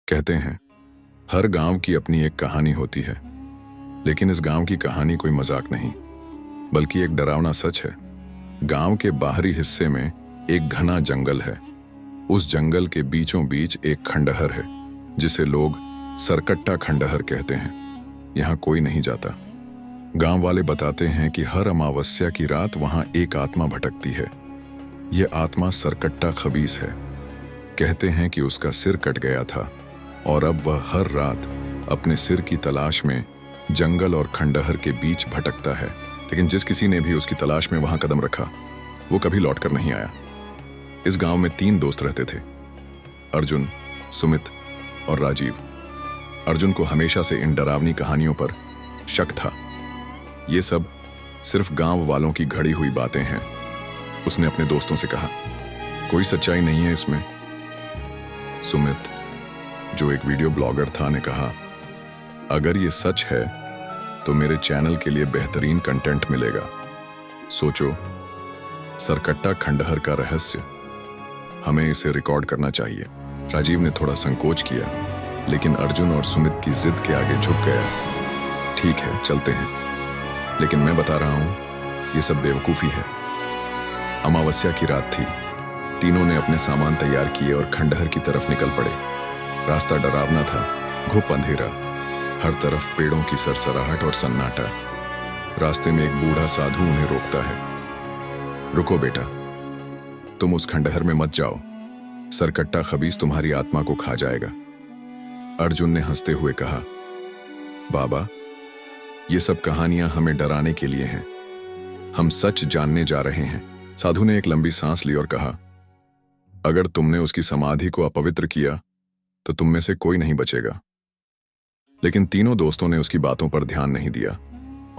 कहते हैं हर गांव की अपनी एक कहानी होती है, लेकिन इस गांव की कहानी कोई मजाक नहीं बल्कि एक डरावना सच है। गांव के बाहरी हिस्से में एक घना जंगल है। उस जंगल के बीचों बीच एक खंडहर है जिसे लोग सरकट्टा खंडहर कहते हैं। यहाँ कोई नहीं जाता। गांव वाले बताते हैं कि हर अमावस्या की रात वहां एक आत्मा भटकती है। यह आत्मा सरकट्टा खबीस है। कहते हैं कि उसका सिर कट गया था और अब वह हर रात अपने सिर की तलाश में जंगल और खंडहर के बीच भटकता है, लेकिन जिस किसी ने भी उसकी तलाश में वहां कदम रखा वो कभी लौटकर नहीं आया। इस गांव में 3 दोस्त रहते थे, अर्जुन, सुमित और राजीव। अर्जुन को हमेशा से इन डरावनी कहानियों पर शक था। ये सब सिर्फ गांव वालों की घड़ी हुई बातें हैं। उसने अपने दोस्तों से कहा, कोई सच्चाई नहीं है इसमें। सुमित, जो एक वीडियो ब्लॉगर था, ने कहा, अगर ये सच है तो मेरे चैनल के लिए बेहतरीन कंटेंट मिलेगा। सोचो, सरकट्टा खंडहर का रहस्य, हमें इसे रिकॉर्ड करना चाहिए। राजीव ने थोड़ा संकोच किया, लेकिन अर्जुन और सुमित की जिद के आगे झुक गया। ठीक है, चलते हैं, लेकिन मैं बता रहा हूं ये सब बेवकूफी है। अमावस्या की रात थी। तीनों ने अपने सामान तैयार किए और खंडहर की तरफ निकल पड़े। रास्ता डरावना था, घुप अंधेरा, हर तरफ पेड़ों की सरसराहट और सन्नाटा। रास्ते में एक बूढ़ा साधु उन्हें रोकता है। रुको बेटा, तुम उस खंडहर में मत जाओ, सरकट्टा खबीस तुम्हारी आत्मा को खा जाएगा। अर्जुन ने हंसते हुए कहा, बाबा, ये सब कहानियां हमें डराने के लिए हैं, हम सच जानने जा रहे हैं। साधु ने एक लंबी सांस ली और कहा, अगर तुमने उसकी समाधि को अपवित्र किया तो तुम में से कोई नहीं बचेगा। लेकिन तीनों दोस्तों ने उसकी बातों पर ध्यान नहीं दिया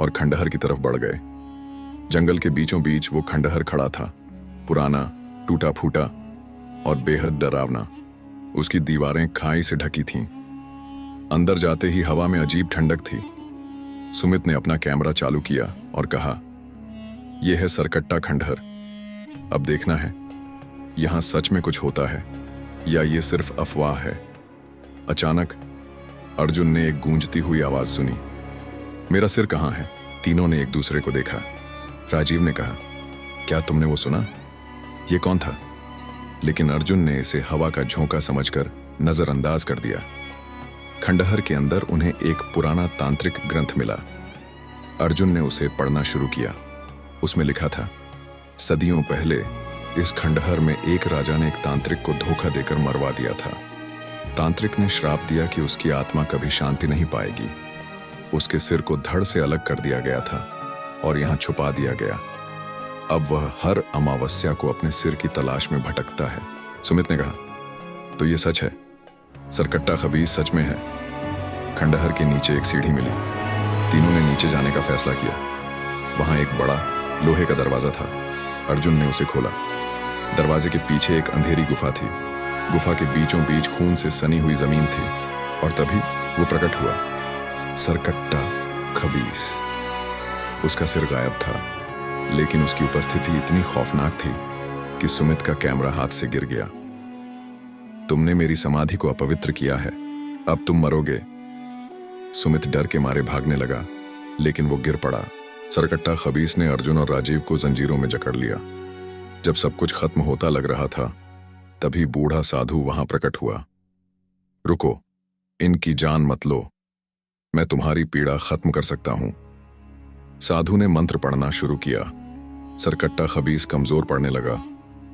और खंडहर की तरफ बढ़ गए। जंगल के बीचों बीच वो खंडहर खड़ा था, पुराना, टूटा फूटा और बेहद डरावना। उसकी दीवारें खाई से ढकी थीं। अंदर जाते ही हवा में अजीब ठंडक थी। सुमित ने अपना कैमरा चालू किया और कहा, यह है सरकट्टा खंडहर। अब देखना है यहां सच में कुछ होता है या ये सिर्फ अफवाह है। अचानक अर्जुन ने एक गूंजती हुई आवाज सुनी, मेरा सिर कहां है? तीनों ने एक दूसरे को देखा। राजीव ने कहा, क्या तुमने वो सुना? ये कौन था? लेकिन अर्जुन ने इसे हवा का झोंका समझकर नजरअंदाज कर दिया। खंडहर के अंदर उन्हें एक पुराना तांत्रिक ग्रंथ मिला। अर्जुन ने उसे पढ़ना शुरू किया। उसमें लिखा था, सदियों पहले इस खंडहर में एक राजा ने एक तांत्रिक को धोखा देकर मरवा दिया था। तांत्रिक ने श्राप दिया कि उसकी आत्मा कभी शांति नहीं पाएगी। उसके सिर को धड़ से अलग कर दिया गया था और यहाँ छुपा दिया गया। अब वह हर अमावस्या को अपने सिर की तलाश में भटकता है। सुमित ने कहा, तो ये सच है, सरकट्टा खबीस सच में है। खंडहर के नीचे एक सीढ़ी मिली। तीनों ने नीचे जाने का फैसला किया। वहां एक बड़ा लोहे का दरवाजा था। अर्जुन ने उसे खोला। दरवाजे के पीछे एक अंधेरी गुफा थी। गुफा के बीचों बीच खून से सनी हुई जमीन थी और तभी वो प्रकट हुआ, सरकट्टा खबीस। उसका सिर गायब था, लेकिन उसकी उपस्थिति इतनी खौफनाक थी कि सुमित का कैमरा हाथ से गिर गया। तुमने मेरी समाधि को अपवित्र किया है, अब तुम मरोगे। सुमित डर के मारे भागने लगा, लेकिन वो गिर पड़ा। सरकट्टा खबीस ने अर्जुन और राजीव को जंजीरों में जकड़ लिया। जब सब कुछ खत्म होता लग रहा था, तभी बूढ़ा साधु वहां प्रकट हुआ। रुको, इनकी जान मत लो, मैं तुम्हारी पीड़ा खत्म कर सकता हूं। साधु ने मंत्र पढ़ना शुरू किया। सरकट्टा खबीस कमजोर पड़ने लगा।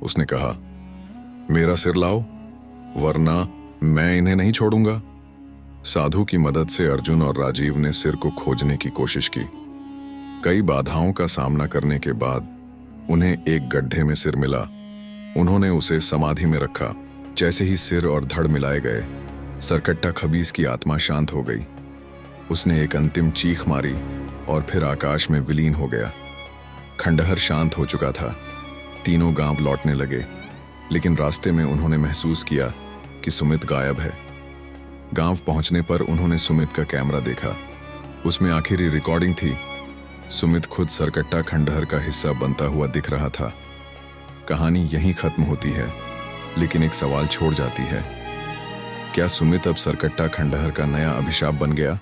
उसने कहा, मेरा सिर लाओ, वरना मैं इन्हें नहीं छोड़ूंगा। साधु की मदद से अर्जुन और राजीव ने सिर को खोजने की कोशिश की। कई बाधाओं का सामना करने के बाद उन्हें एक गड्ढे में सिर मिला। उन्होंने उसे समाधि में रखा। जैसे ही सिर और धड़ मिलाए गए, सरकट्टा खबीस की आत्मा शांत हो गई। उसने एक अंतिम चीख मारी और फिर आकाश में विलीन हो गया। खंडहर शांत हो चुका था। तीनों गांव लौटने लगे, लेकिन रास्ते में उन्होंने महसूस किया कि सुमित गायब है। गांव पहुंचने पर उन्होंने सुमित का कैमरा देखा। उसमें आखिरी रिकॉर्डिंग थी। सुमित खुद सरकट्टा खंडहर का हिस्सा बनता हुआ दिख रहा था। कहानी यहीं खत्म होती है, लेकिन एक सवाल छोड़ जाती है, क्या सुमित अब सरकट्टा खंडहर का नया अभिशाप बन गया?